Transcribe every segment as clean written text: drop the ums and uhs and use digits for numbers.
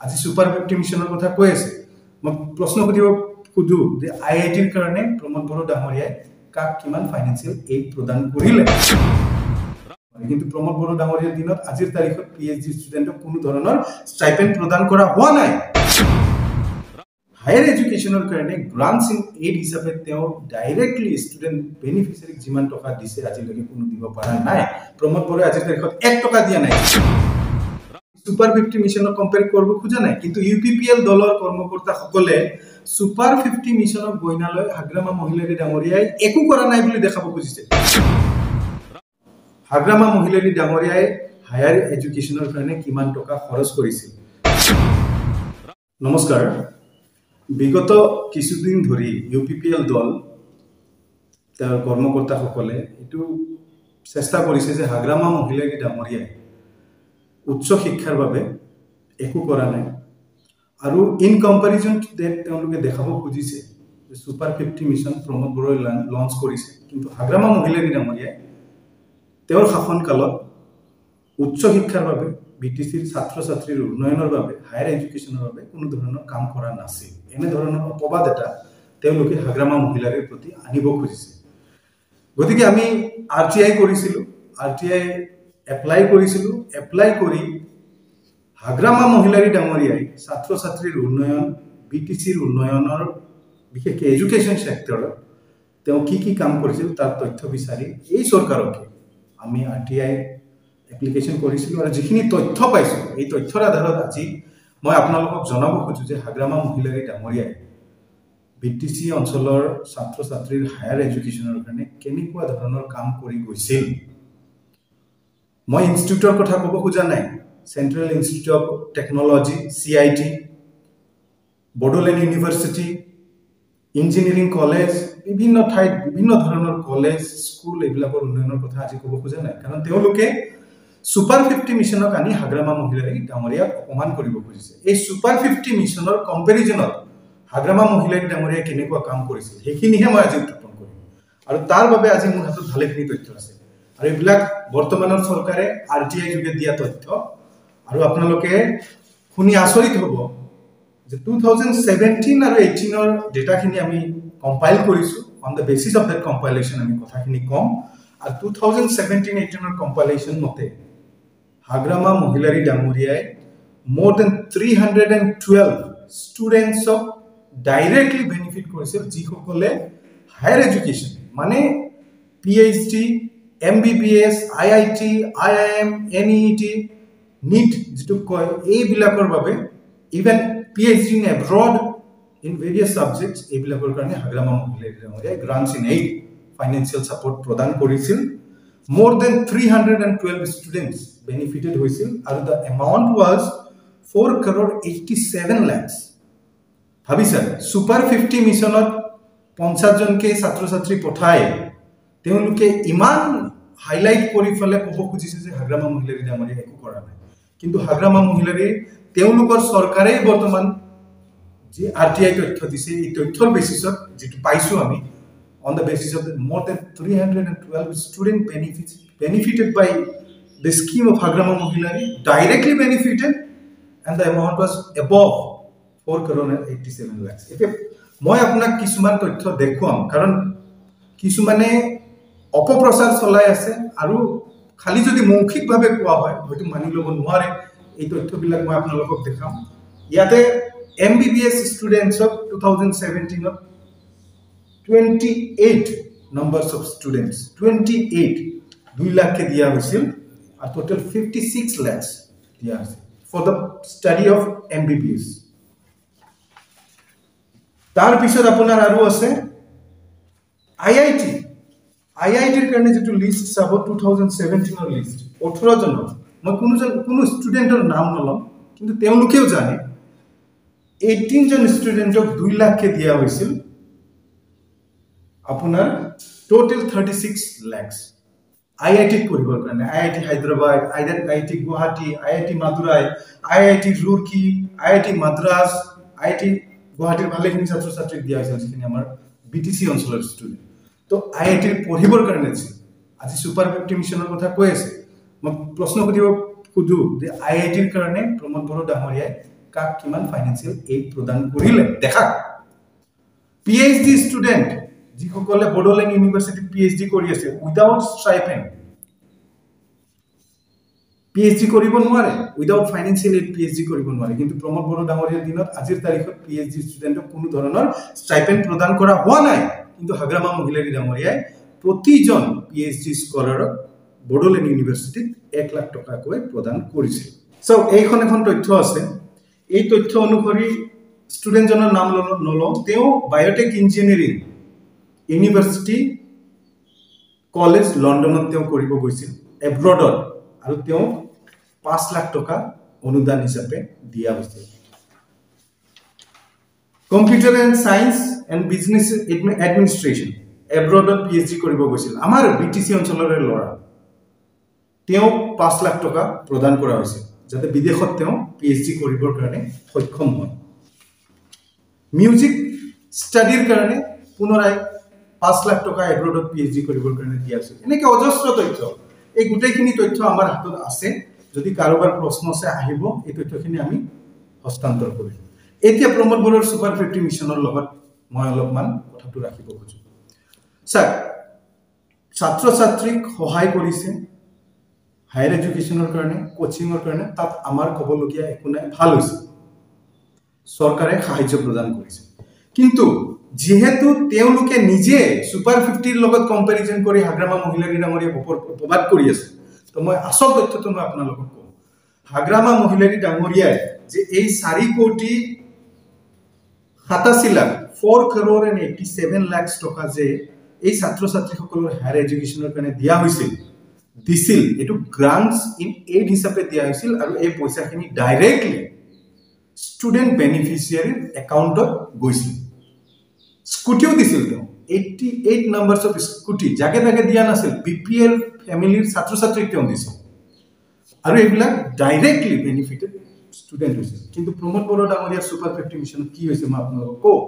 আজি সুপাৰ 50 মিছনৰ কথা কৈ আছে মই প্ৰশ্ন সুধিব খুজু যে আইআইটিৰ কাৰণে প্ৰমোদ বড়ো ডাঙৰীয়াই কাক কিমান ফাইনান্সিয়েল এইড প্ৰদান কৰিলে কিন্তু প্ৰমোদ বড়ো ডাঙৰীয়াৰ দিনত আজিৰ তাৰিখত পিএইচডি ষ্টুডেণ্টক কোনো ধৰণৰ স্টাইপেন্ড প্ৰদান কৰা হোৱা নাই হায়াৰ এডুকেশ্যনৰ কাৰণে গ্ৰান্টছ ইন এইড হিচাপে তেওঁ ডাইৰেক্টলি ষ্টুডেণ্ট বেনিফিচিয়াৰীক যিমান টকা দিছে আজিলৈকে কোনো দিব পৰা নাই প্ৰমোদ বড়োই আজিৰ তাৰিখত 1 টকা দিয়া নাই সুপাৰ 50 মিছনক কম্পেয়াৰ কৰিব খোজা নাই কিন্তু ইউপিপিএল দলৰ কৰ্মকৰ্তা সকলে সুপাৰ 50 মিছনক বইনালৈ হাগ্ৰামা মহিলাৰী ডাঙৰীয়াই একো কৰা নাই বুলি দেখাব খুজিছে হাগ্ৰামা মহিলাৰী ডাঙৰীয়াই হায়াৰ এডুকেশ্যনৰ কাৰণে কিমান টকা খৰচ কৰিছিল নমস্কাৰ বিগত কিছুদিন ধৰি ইউপিপিএল দল তাৰ কৰ্মকৰ্তা সকলে এটো চেষ্টা কৰিছে যে হাগ্ৰামা মহিলাৰী ডাঙৰীয়াই উচ্চ শিক্ষাৰ বাবে একো কৰা নাই আৰু ইন কম্পাৰিজন টু দ্যাট তেওঁলোকে দেখাব খুজিছে যে সুপাৰ 50 মিছন প্ৰমোদ বড়োই লঞ্চ কৰিছে কিন্তু হাগ্ৰামা মহিলাৰী ডাঙৰীয়াই তেওঁৰ শাসনকালত উচ্চ শিক্ষাৰ বাবে বিটিসিৰ ছাত্ৰ ছাত্ৰীৰ উন্নয়নৰ বাবে হায়াৰ এডুকেশ্যনৰ বাবে কোনো ধৰণৰ কাম কৰা নাছিল এনে ধৰণৰ অপবাদ এটা তেওঁলোকে হাগ্ৰামা মহিলাৰীৰ প্ৰতি আনিব খুজিছে গতিকে আমি আৰটিআই কৰিছিলো আৰটিআই এপ্লাই কৰিছিলো এপ্লাই কৰি হাগ্ৰামা মহিলাৰী ডাঙৰীয়াই ছাত্ৰ ছাত্ৰীৰ উন্নয়ন বিটিসিৰ উন্নয়নৰ বিশেষ এডুকেশ্যন সেক্টৰত তেওঁ কি কাম কৰিছিল তাৰ তথ্য বিচাৰি এই চৰকাৰক আমি আৰটিআই এপ্লিকেশন কৰিছিলো আৰু যিখিনি তথ্য পাইছো এই তথ্যৰ আধাৰত আজি মই আপোনালোকক জনাব খুজু যে হাগ্ৰামা মহিলাৰী ডাঙৰীয়াই বিটিসি অঞ্চলৰ ছাত্ৰ ছাত্ৰীৰ হায়াৰ এডুকেশ্যনৰ কাৰণে কেনেকুৱা ধৰণৰ কাম কৰি গৈছিল মই ইনষ্টিটিউটৰ কথা ক'ব খোজা নাই central institute of technology CIT Bodoland university engineering college বিভিন্ন ঠাইত বিভিন্ন ধৰণৰ কলেজ স্কুল এইবিলাকৰ উন্নয়নৰ কথা আজি ক'ব খোজা নাই কাৰণ তেওঁলোকে সুপাৰ 50 মিছনক আনি হাগ্ৰামা মহিলাৰী ডাঙৰীয়াক অপমান কৰিব খুজিছে এই সুপাৰ 50 মিছনৰ কম্পেৰিজনত হাগ্ৰামা মহিলাৰী ডাঙৰীয়াই কেনেকুৱা কাম কৰিছিল সেইখিনিহে মই আজি উত্থাপন কৰিম আৰু তাৰ বাবে আজি মোৰ হাতত ভালেখিনি তথ্য আছে আৰু এইবিলাক বৰ্তমানৰ চৰকাৰে আৰটিআই যোগে দিয়া তথ্য আৰু আপোনালোকে শুনি আচৰিত হ'ব যে 2017 আৰু 18 ৰ ডেটাখিনি আমি কম্পাইল কৰিছো on the basis of that compilation আমি কথাখিনি কম আৰু 2017-18 ৰ কম্পাইলেশন মতে হাগ্ৰামা মহিলাৰী ডাঙৰীয়াই more than 312 ষ্টুডেন্টছক ডাইৰেক্টলি বেনিফিট কৰিছিল যিসকলে হায়াৰ এডুকেশ্যন মানে PhD MBBS IIT IIM NET NEET যেটো কয় এইবিলাকৰ বাবে even PhD in abroad in various subjects এইবিলাকৰ কাৰণে হাগ্ৰামা মহিলাৰী ডাঙৰীয়াই গ্ৰান্টছ ইন এইড ফাইনান্সিয়েল সাপোৰ্ট প্ৰদান কৰিছিল more than 312 students benefited হৈছিল আৰু the amount was 4 crore 87 lakhs ভাবি স্যাৰ সুপাৰ 50 মিছনত 50 জনকে ছাত্ৰ ছাত্ৰী পঠাই তেওঁলোকে ইমান হাইলাইট কৰি ফলে ক'ব খুজিছে যে হাগ্ৰামা মহিলাৰী ডাঙৰীয়াই একো কৰা নাই কিন্তু হাগ্ৰামা মহিলাৰী তেওঁলোকৰ চৰকাৰে বৰ্তমান যে আৰটিআই তথ্য দিছে এই তথ্যৰ বেচিছত যেটো পাইছো আমি on the basis of the more than 312 student benefited by the scheme of Hagrama Mohilari directly benefited and the amount was above 4 crore 87 lakhs এতে মই আপোনাক কিছুমান তথ্য দেখুৱাম কাৰণ কিছুমানে অপপ্ৰচাৰ চলাই আছে আৰু খালি যদি মৌখিকভাৱে কোৱা হয় হয়তো মানি ল'ব নোৱাৰে এই তথ্যবিলাক মই আপোনালোকক দেখাম ইয়াতে MBBS students of 2017 to 28 numbers of students 28 2 lakh ke diya hoisil a total 56 lakhs diya ase for the study of MBBS tar pisot apunar aru ase IIT er karone jetu list sabo 2017 or list 18 jon moi kono student or naam nolam kintu teolukeo jane 18 jon student of 2 lakh ke diya hoisil আপোনাৰ total 36 lakhs IIT পঢ়িবৰ কাৰণে IIT Hyderabad IIT Guwahati IIT Madurai IIT Roorkee IIT Madras IIT গুৱাহাটীৰ ভালেখিনি ছাত্ৰ ছাত্ৰীক দিয়া হৈছে যিখিনি আমাৰ বিটিসি অঞ্চলৰ ষ্টুডেন্ট তো আইআইটি পঢ়িবৰ কাৰণে আজি সুপাৰ 50 মিছনৰ কথা কৈ আছে মই প্ৰশ্ন সুধিব খুজু যে আইআইটিৰ কাৰণে প্ৰমোদ বড়ো ডাঙৰীয়াই কাক কিমান ফাইনেন্সিয়েল এইড প্ৰদান কৰিলে দেখা PhD ষ্টুডেন্ট যিসকলে বড়োলেণ্ড ইউনিভাৰ্চিটিত PhD কৰি আছে উইদাউট স্টাইপেন্ড PhD কৰিব নোৱাৰে উইদাউট ফাইনেন্সিয়েল এইড PhD কৰিব নোৱাৰে কিন্তু প্ৰমোদ বড়ো ডাঙৰীয়াৰ দিনত আজিৰ তাৰিখত PhD ষ্টুডেন্টক কোনো ধৰণৰ স্টাইপেন্ড প্ৰদান কৰা হোৱা নাই কিন্তু হাগ্ৰামা মহিলাৰী ডাঙৰীয়াই প্ৰতিজন PhD স্কলাৰক বড়োলেণ্ড ইউনিভাৰ্চিটিত 1 লাখ টকাকৈ প্ৰদান কৰিছিল সো এইখন এখন তথ্য আছে এই তথ্য অনুসৰি ষ্টুডেন্টজনৰ নাম নলওঁ তেওঁ বায়োটেক ইঞ্জিনিয়াৰিং ইউনিভাৰ্চিটি কলেজ লণ্ডনত তেওঁ কৰিব গৈছিল এব্ৰডত আৰু তেওঁ 5 লাখ টকা অনুদান হিচাপে দিয়া হৈছিল computer and science and business administration এব্ৰডত PhD কৰিব গৈছিল আমাৰ BTC অঞ্চলৰে ল'ৰা তেওঁ 5 লাখ টকা প্ৰদান কৰা হৈছিল যাতে বিদেশত তেওঁ PhD কৰিবৰ কাৰণে সক্ষম হয় মিউজিক ষ্টাডিৰ কাৰণে পুনৰাই 5 লাখ টকা এব্ৰডত PhD কৰিবৰ কাৰণে দিয়া হৈছিল এনেকৈ অজস্ৰ তথ্য এই গোটেইখিনি তথ্য আমাৰ হাতত আছে যদি কাৰোবাৰ প্ৰশ্ন আছে আহিব এই তথ্যখিনি আমি হস্তান্তৰ কৰিম এতিয়া প্ৰমোদ বড়োৰ সুপাৰ 50 মিছনৰ লগত মই অলপমান কথাটো ৰাখিব খুজো স্যাৰ ছাত্ৰ ছাত্ৰীক সহায় কৰিছে হায়াৰ এডুকেশ্যনৰ কাৰণে কোচিংৰ কাৰণে তাত আমাৰ ক'বলগীয়া একো নাই ভাল হৈছে চৰকাৰে সাহায্য প্ৰদান কৰিছে কিন্তু যেহেতু তেওঁলোকে নিজে সুপাৰ 50 ৰ লগত কম্পেৰিজন কৰি হাগ্ৰামা মহিলাৰী ডাঙৰীয়াক উপবাদ কৰি আছে তো মই আসল তথ্যটো মই আপোনালোকক কওঁ হাগ্ৰামা মহিলাৰী ডাঙৰীয়াই যে এই 4 কোটি 87 লাখ 4 crore and 87 lakhs টকা যে এই ছাত্ৰ ছাত্ৰীসকলৰ হায়াৰ এডুকেশ্যনৰ কাৰণে দিয়া হৈছিল দিছিল এটো গ্ৰান্টস ইন এইড হিচাপে দিয়া হৈছিল আৰু এই পইচাখিনি ডাইৰেক্টলি ষ্টুডেন্ট বেনিফিচিয়াৰী একাউণ্টত গৈছিল স্কুটিও দিছিল তেওঁ 88 নাম্বাৰছ অফ স্কুটি জাগে জাগে দিয়া নাছিল BPL ফ্যামিলিৰ ছাত্ৰ ছাত্ৰীক তেওঁ দিছিল আৰু এইবিলাক ডাইৰেক্টলি বেনিফিটেড ষ্টুডেন্ট হৈছিল কিন্তু প্ৰমোদ বড়ো ডাঙৰীয়াৰ সুপাৰ 50 মিছনত কি হৈছে মই আপোনালোকক কওঁ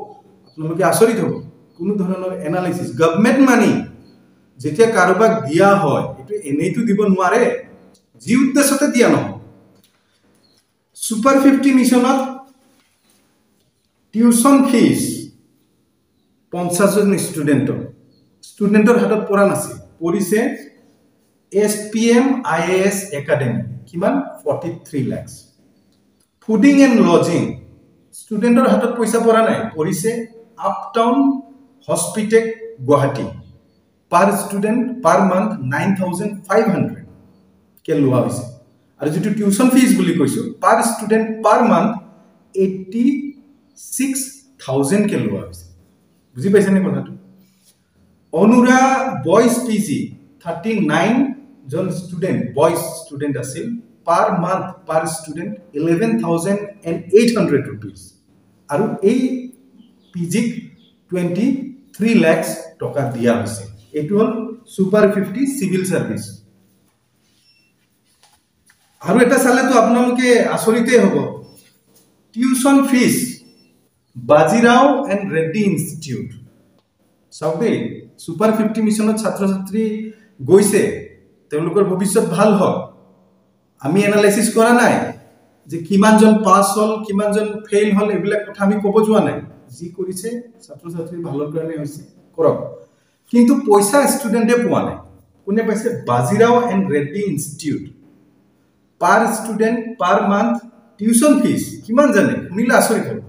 আপোনালোকে আচৰিত হ'ব কোনো ধৰণৰ এনালাইসিস গভৰ্ণমেন্ট মানি যেতিয়া কাৰোবাক দিয়া হয় এটো এনেইটো দিব নোৱাৰে যি উদ্দেশ্যতে দিয়া নহয় সুপাৰ 50 মিছনত টিউশন ফিজ 50 জন ষ্টুডেন্টৰ হাতত পৰা নাছিল পৰিছে SPM IAS একাডেমি কিমান 43 লাখ ফুডিং এণ্ড লজিং ষ্টুডেন্টৰ হাতত পইচা পৰা নাই পৰিছে uptown hospital Guwahati per student per month 9500 কে লোৱা হৈছে আৰু যেটো টিউশন ফিজ বুলি কৈছো per student per month 86000 কে লোৱা হৈছে বুজি পাইছেনে কথাটো অনুৰা বয়জ PG 39 জন স্টুডেন্ট বয়জ স্টুডেন্ট আছিল per month per student 11800 rupees আৰু এই PG 23 lakhs টকা দিয়া হৈছে এটো হল সুপাৰ 50 সিভিল সাৰ্ভিস আৰু এটা চালে তো আপোনালোকে আচৰিতে হ'ব tuition fees Bajirao and Reddy institute সবে সুপাৰ 50 মিছনত ছাত্ৰ ছাত্ৰী গৈছে তেওঁলোকৰ ভৱিষ্যত ভাল হয় আমি এনালাইসিস কৰা নাই যে কিমানজন পাস হল কিমানজন ফেইল হল এইবিলাক কথা আমি ক'ব যোৱা নাই যি কৰিছে ছাত্ৰ ছাত্ৰীৰ ভালৰ কাৰণে হৈছে কৰক কিন্তু পইচা ষ্টুডেন্টে পোৱা নাই কোনে পাইছে Bajirao and Reddy institute per student per month tuition fees কিমান জানে শুনিলে আচৰিত হ'ব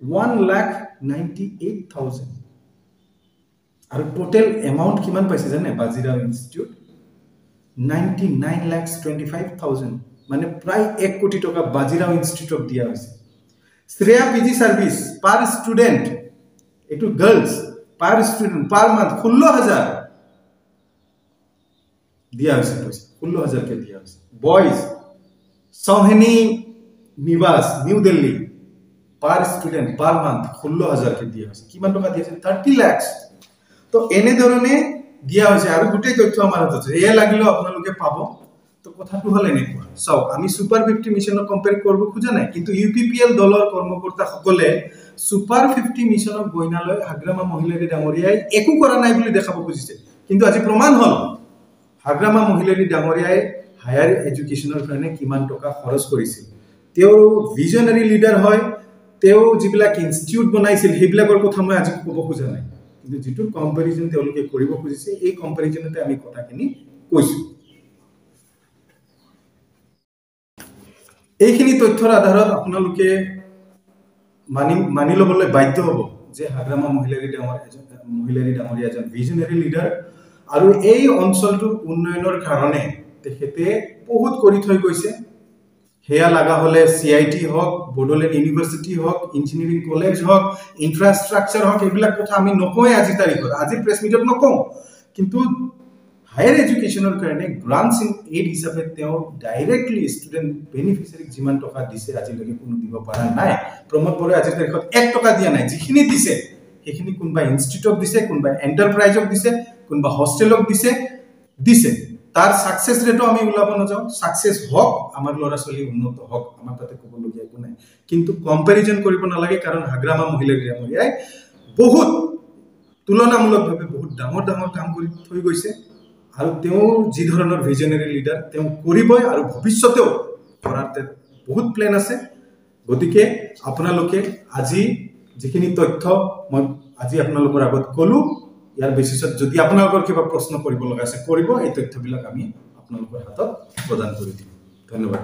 1,98,000 আৰু টোটাল এমাউন্ট কিমান পাইছে জানে বাজিৰাও ইনষ্টিটিউট 99,25,000 মানে প্ৰায় 1 কোটি টকা বাজিৰাও ইনষ্টিটিউটক দিয়া হৈছে Shreya PG service per student এটো girls per student per month 16000 দিয়া হৈছে 16000 কে দিয়া হৈছে বয়জ সোহেনী নিবাস new Delhi per student per month 16000 কে দিয়া হৈছে কিমান টকা দিছে 30 লাখ তো এনে ধৰণে দিয়া হৈছে আৰু গুটেই তথ্য আমাৰ হাতত আছে এয়া লাগিলে আপোনালোকে পাব তো কথাটো হল এনেকুৱা সব আমি সুপাৰ 50 মিছনক কম্পেয়াৰ কৰিব খোজা নাই কিন্তু UPPL দলৰ কৰ্মকৰ্তা সকলে সুপাৰ 50 মিছনক গইনালৈ হাগ্ৰামা মহিলাৰী ডাঙৰীয়াই একো কৰা নাই বুলি দেখাব খুজিছে কিন্তু আজি প্ৰমাণ হল হাগ্ৰামা মহিলাৰী ডাঙৰীয়াই হায়াৰ এডুকেশ্যনৰ কাৰণে কিমান টকা খৰচ কৰিছিল তেওঁ ভিজনাৰী লিডাৰ হয় তেওঁ যিবিলাক ইনষ্টিটিউট বনাইছিল সেইবিলাকৰ কথা মই আজি ক'ব খোজা নাই কিন্তু যিটো কম্পেৰিজন তেওঁলোকে কৰিব খুজিছে এই কম্পেৰিজনতে আমি কথাখিনি কৈছো এইখিনি তথ্যৰ আধাৰত আপোনালোকে মানি ল'বলৈ বাধ্য হ'ব যে হাগ্ৰামা মহিলাৰী ডাঙৰীয়া এজন ভিজনাৰী লিডাৰ আৰু এই অঞ্চলটোৰ উন্নয়নৰ কাৰণে তেখেতে বহুত কৰি থৈ গৈছে হেয়া লাগা হলে সিআইটি হক বডোলেণ্ড ইউনিভাৰ্সিটি হক ইঞ্জিনিয়াৰিং কলেজ হক ইনফ্ৰাষ্ট্ৰাকচাৰ হক এইবিলাক কথা আমি নকয় আজি তাৰিখত আজি প্ৰেছ মিটত নকওঁ কিন্তু হায়াৰ এডুকেশ্যনৰ কাৰণে গ্ৰান্টস ইন এইড হিচাপে তেওঁ ডাইৰেক্টলি ষ্টুডেণ্ট বেনিফিচিয়াৰীক যিমান টকা দিছে আজিলৈকে কোনো দিব পৰা নাই প্ৰমোদ বড়াই আজিৰ তাৰিখত 1 টকা দিয়া নাই যিখিনি দিছে সেইখিনি কোনবা ইনষ্টিটিউটক দিছে কোনবা এন্টাৰপ্ৰাইজক দিছে কোনবা হোষ্টেলক দিছে তাৰ সাকসেস ৰেটও আমি উলাব না যাও সাকসেস হক আমাৰ লৰা ছোৱালী উন্নত হক আমাৰ তাতে কবলগীয়া একো নাই কিন্তু কম্পেৰিজন কৰিব নালাগে কাৰণ হাগ্ৰামা মহিলাৰী ডাঙৰীয়াই বহুত তুলনামূলকভাৱে বহুত ডাঙৰ কাম কৰি থৈ গৈছে আৰু তেওঁ যি ধৰণৰ ভিজনাৰী লিডাৰ তেওঁ কৰিবই আৰু ভৱিষ্যতেও কৰাতে বহুত প্ল্যান আছে গতিকে আপোনালোকে আজি যিখিনি তথ্য মই আজি আপোনালোকৰ আগত কলো ইয়াৰ বেচিছত যদি আপোনালোকৰ কিবা প্ৰশ্ন কৰিব লগা আছে কৰিব এই তথ্যবিলাক আমি আপোনালোকৰ হাতত প্ৰদান কৰি দিম ধন্যবাদ